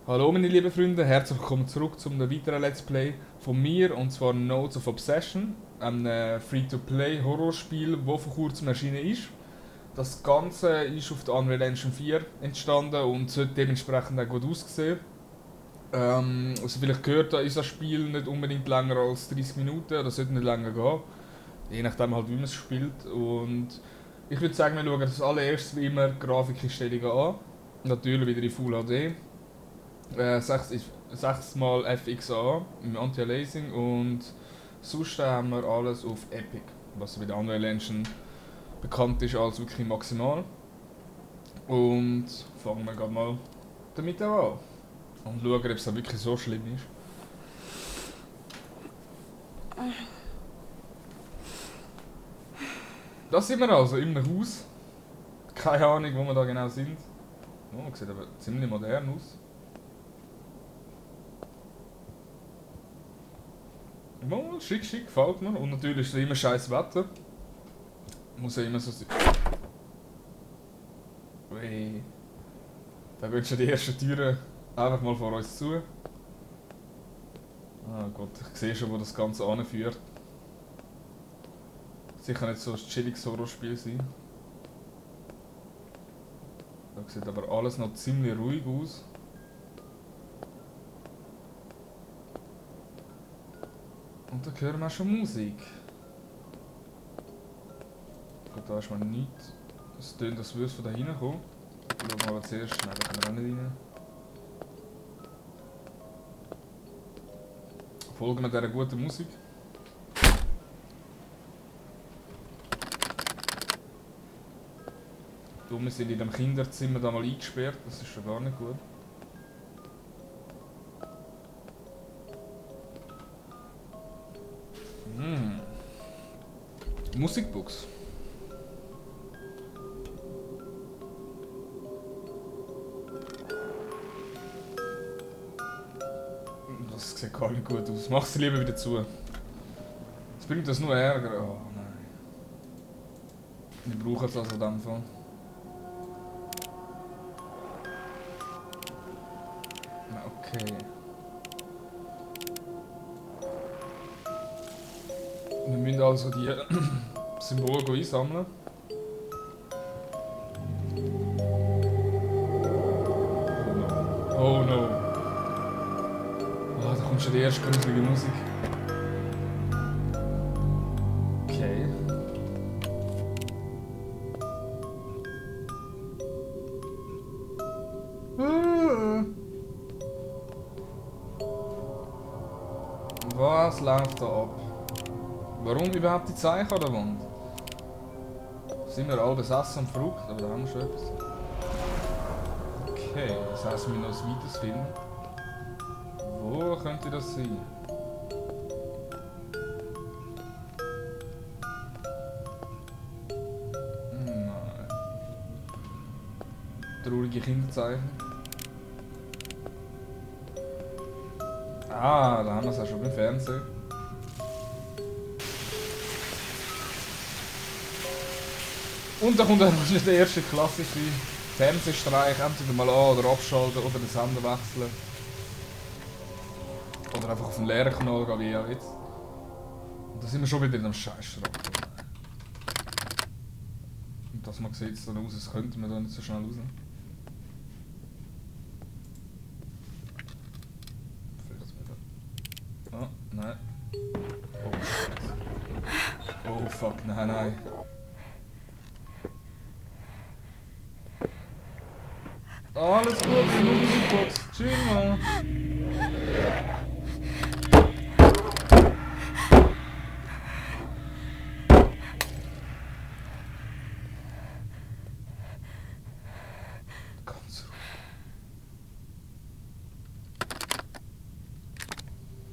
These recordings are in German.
Hallo meine lieben Freunde, herzlich willkommen zurück zum weiteren Let's Play von mir, und zwar Notes of Obsession, einem Free-to-Play Horrorspiel, das vor kurzem erschienen ist. Das Ganze ist auf der Unreal Engine 4 entstanden und sollte dementsprechend auch gut aussehen. Also vielleicht gehört, da ist das Spiel nicht unbedingt länger als 30 Minuten, das sollte nicht länger gehen, je nachdem halt wie man es spielt. Und ich würde sagen, wir schauen das allererstes wie immer die Grafikeinstellungen an, natürlich wieder in Full HD. 6 mal FXA im Anti-Aliasing, und sonst haben wir alles auf Epic, was bei der Unreal Engine bekannt ist als wirklich maximal. Und fangen wir gerade mal damit auch an und schauen, ob es dann wirklich so schlimm ist. Da sind wir also in einem Haus. Keine Ahnung, wo wir da genau sind. Oh, sieht aber ziemlich modern aus. Oh, schick, gefällt mir. Und natürlich ist es immer scheiß Wetter. Muss ja immer so sein. Ui. Da gehen schon die ersten Türen einfach mal vor uns zu. Ah Gott, ich sehe schon, wo das Ganze anführt. Sicher nicht so ein chilliges Horrorspiel sein. Da sieht aber alles noch ziemlich ruhig aus. Und da hören wir auch schon Musik. Gut, da ist man nichts. Es tönt, als würde es von da hinten kommen. Schauen wir mal zuerst. Nein, da können wir auch nicht rein. Folgen wir dieser guten Musik. Wir sind in dem Kinderzimmer da mal eingesperrt, das ist schon gar nicht gut. Musikbox. Das sieht gar nicht gut aus. Mach sie lieber wieder zu. Jetzt bringt das nur Ärger. Oh nein. Wir brauchen es also in dem Fall. Okay. Wir müssen also die Symbole einsammeln. Oh no. Oh, da kommt schon die erste gruselige Musik. Okay. Was läuft da ab? Warum überhaupt die Zeichen an der Wand? Sind wir alle besessen und verrückt? Aber da haben wir schon etwas. Okay, das heisst, wir müssen noch ein weiteres finden. Wo könnte das sein? Nein. Traurige Kinderzeichen. Ah, da haben wir es auch schon beim Fernsehen. Und da kommt dann wahrscheinlich der erste klassische Fernsehstreich, entweder mal an- oder abschalten oder den Sender wechseln. Oder einfach auf den leeren Kanal gehen, wie ja jetzt. Und da sind wir schon wieder in einem Scheißschrank. Und das mal sieht es dann aus, als könnte man da nicht so schnell rausnehmen. Ah, nein. Oh fuck, nein. Alles gut, nur Musikbox. Chill mal. Ganz ruhig.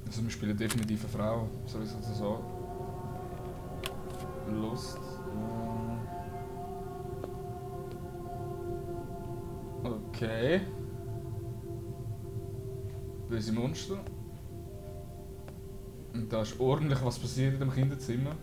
Also wir spielen definitiv eine Frau, soll ich so sagen. Lust. Okay. Böse Monster. Und da ist ordentlich was passiert in dem Kinderzimmer.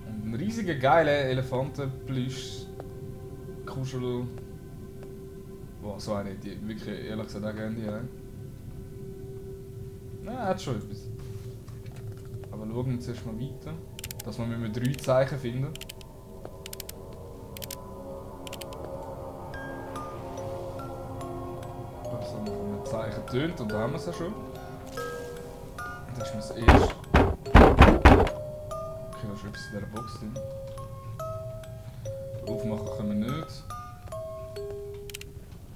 Und ein riesiger geiler Elefantenplüsch Kuschel Boah, so eine hätte ich wirklich ehrlich gesagt auch gerne die. Nein, er hat schon etwas. Aber schauen wir zuerst mal weiter. Dass wir mit 3 Zeichen finden. Also ein Zeichen tönt und da haben wir es ja schon. Das ist mir das erste. Okay, da ist etwas in dieser Box drin. Aufmachen können wir nicht.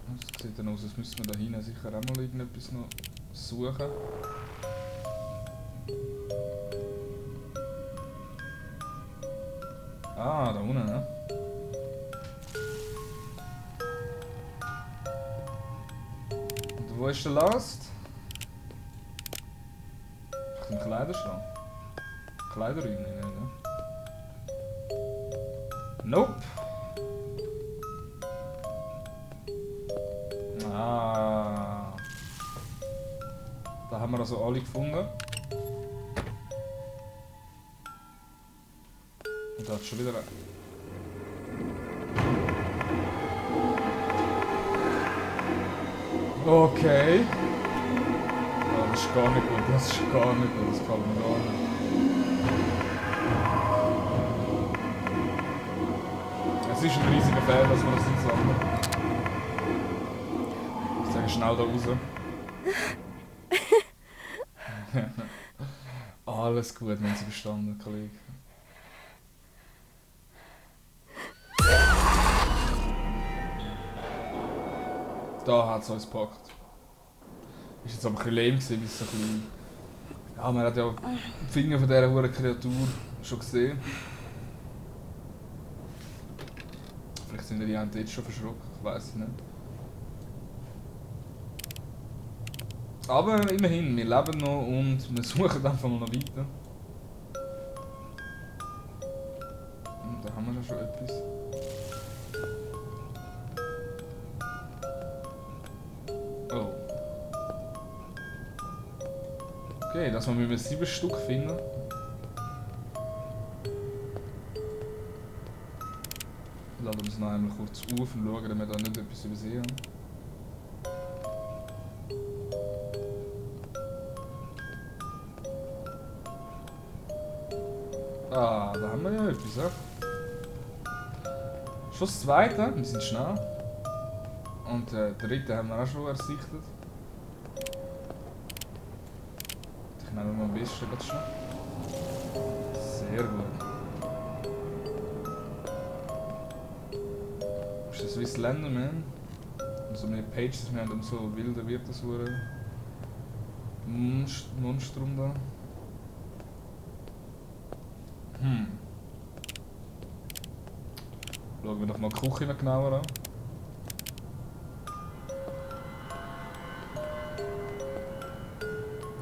Das sieht dann aus, als müssten wir da hinten sicher auch mal irgendetwas noch suchen. Ah, da unten, ne? Und wo ist der Last? Ach, im Kleiderschrank. Kleiderräume, ne? Nope. Ah. Da haben wir also alle gefunden. Und da hat schon wieder okay. Oh, das ist gar nicht gut, das ist gar nicht gut, das kann man gar nicht. Es ist ein riesiger Fehler, dass man das nicht sammelt. Ich sage schnell da raus. Alles gut, wenn Sie verstanden, Kollege. Da hat es uns gepackt. Ist jetzt aber ein bisschen lame gewesen, weil es so ein bisschen... Ja, man hat ja die Finger von dieser hohen Kreatur schon gesehen. Vielleicht sind die Enten jetzt schon verschrocken, ich weiß es nicht. Aber immerhin, wir leben noch und wir suchen einfach mal noch weiter. Und da haben wir schon etwas. Oh. Okay, dass wir 7 Stück finden. Laden wir es noch einmal kurz auf und schauen, ob wir da nicht etwas übersehen haben. Ah, da haben wir ja etwas, ja. Schon das zweite, wir sind schnell. Und den dritten haben wir auch schon ersichtet. Ich nehme mal ein bisschen ganz schnell. Sehr gut. Das ist ein Swiss Slenderman. Umso mehr Pages wir haben, umso wilder wird das Monstrum da. Schauen wir doch mal die Küche genauer an.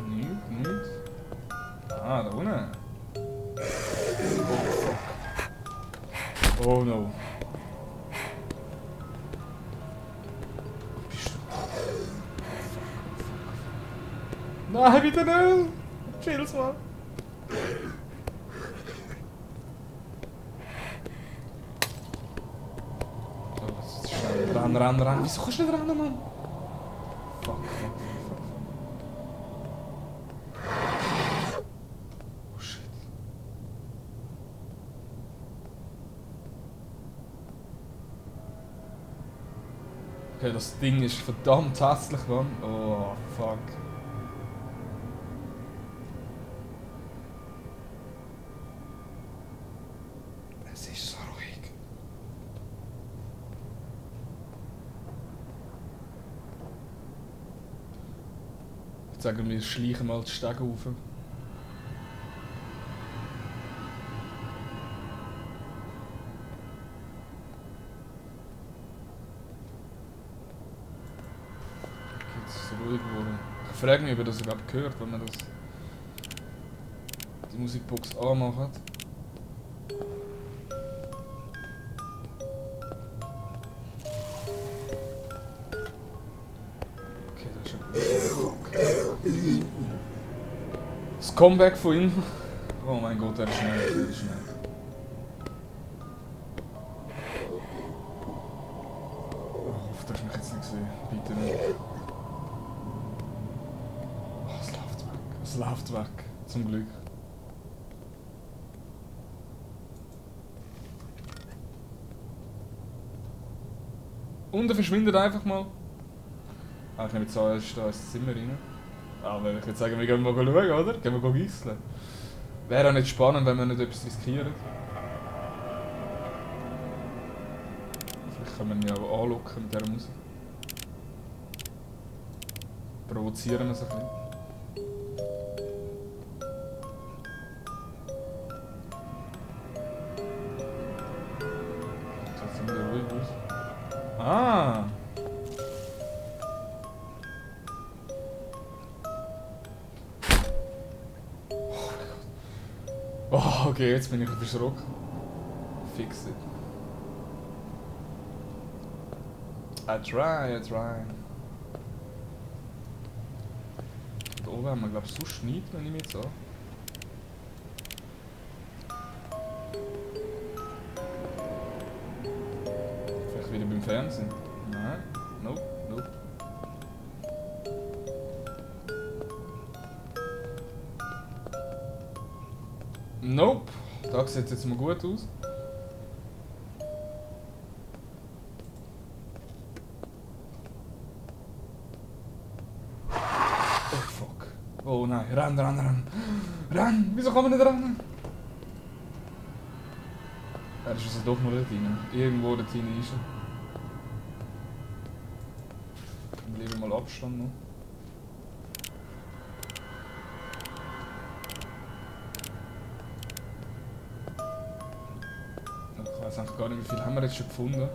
Nichts. Ah, da unten. Oh fuck. Oh no. Bist du... Nein, bitte nicht! Chill's mal. Ran. Wieso kannst du nicht rennen, Mann? Fuck. Oh shit. Okay, das Ding ist verdammt hässlich, Mann. Oh, fuck. Es ist so ruhig. Ich sage, wir schleichen mal die Stege rauf. Jetzt ist es ruhig geworden. Ich frage mich, ob ihr das überhaupt hört, wenn man die Musikbox anmacht. Okay, das ist ein das Comeback von ihm. Oh mein Gott, er ist schnell, Oh, ich hoffe, du hast mich jetzt nicht gesehen. Es läuft weg. Zum Glück. Und er verschwindet einfach mal. Ah, ich nehme jetzt an, er ist da ins Zimmer rein. Aber ich würde sagen, wir gehen mal schauen, oder? Gehen wir geißeln. Wäre auch nicht spannend, wenn wir nicht etwas riskieren. Vielleicht können wir ihn ja auch anlocken mit dieser Musik. Provozieren wir es ein bisschen. Jetzt sind wir ruhig aus. Ah! Oh, okay, jetzt bin ich erschrocken. Fix it. I try. Da oben haben wir, glaube ich, sonst nichts, wenn ich mich jetzt an. Vielleicht wieder beim Fernsehen. Nein, nope. Nope, da sieht es jetzt mal gut aus. Oh fuck. Oh nein, renn! Wieso kann man nicht rennen? Er ist also doch noch dort rein. Irgendwo dort rein ist er. Lieber mal Abstand noch. Ich weiß eigentlich gar nicht, wie viel haben wir jetzt schon gefunden.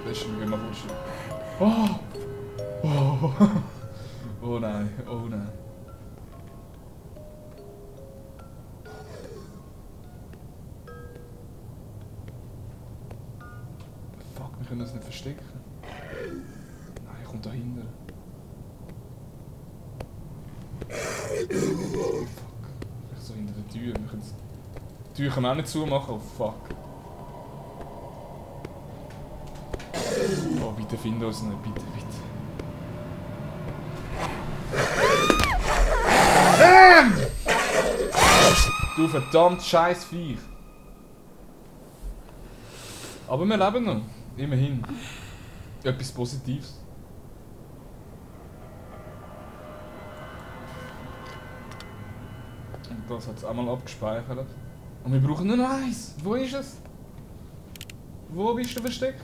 Das ist schon mal gut. Oh nein. Fuck, wir können das nicht verstecken. Nein, er kommt dahinter. Fuck. Vielleicht so hinter der Tür. Wir können die Tür können wir auch nicht zumachen. Oh fuck. Oh, bitte find uns nicht. Bitte. Damn! Du verdammt scheiß Viech. Aber wir leben noch. Immerhin. Etwas Positives. Und das hat es einmal abgespeichert. Und wir brauchen nur noch eins. Wo ist es? Wo bist du versteckt?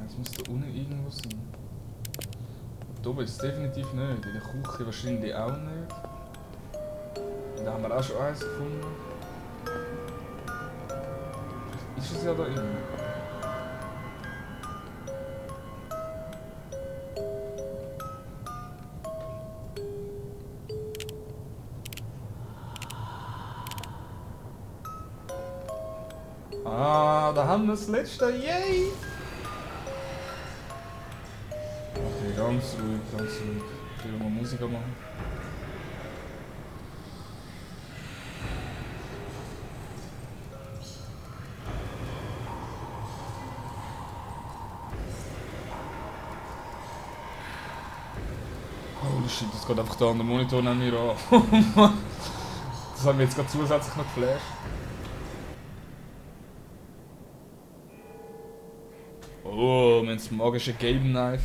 Es muss da unten irgendwo sein. Da oben ist es definitiv nicht. In der Küche wahrscheinlich auch nicht. Da haben wir auch schon eins gefunden. Vielleicht ist es ja da innen. Ah, da haben wir das letzte. Yay! Okay, ganz ruhig. Ich will mal Musik machen. Holy shit, das geht einfach da an den Monitor neben mir an. Das haben wir jetzt gerade zusätzlich noch geflasht. Oh, wir haben das magische Game Knife.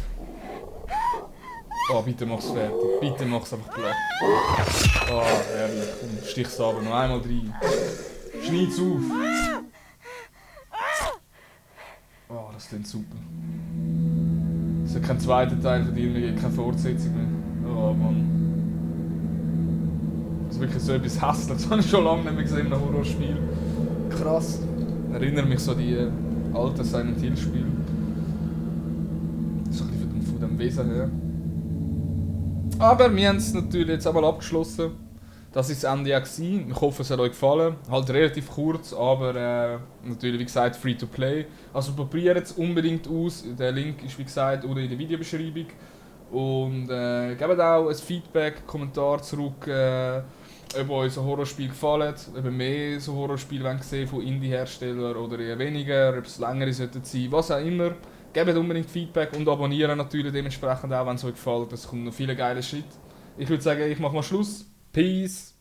Oh, bitte mach's fertig. Bitte mach's einfach platt. Oh, herrlich. Komm, stich's aber noch einmal rein. Schneid's auf. Oh, das klingt super. Es hat keinen zweiten Teil von dir, keine Fortsetzung mehr. Oh Mann. Das ist wirklich so etwas Hässliches. Das habe ich schon lange nicht mehr gesehen in einem Horrorspiel. Krass. Erinnert mich so an die alten Silent Hill Spiele. So ein bisschen von dem Wesen her. Aber wir haben es natürlich jetzt einmal abgeschlossen. Das ist das Ende auch gewesen. Ich hoffe, es hat euch gefallen. Halt relativ kurz, aber natürlich, wie gesagt, free to play. Also probiert es unbedingt aus. Der Link ist, wie gesagt, unten in der Videobeschreibung. Und gebt auch ein Feedback, Kommentar zurück, ob euch so Horrorspiele gefallen, ob ihr mehr so Horrorspiele sehen von Indie-Herstellern oder eher weniger, ob es längere sollten sein, was auch immer. Gebt unbedingt Feedback und abonnieren natürlich dementsprechend auch, wenn es euch gefällt. Es kommt noch viele geile Shit. Ich würde sagen, ich mache mal Schluss. Peace!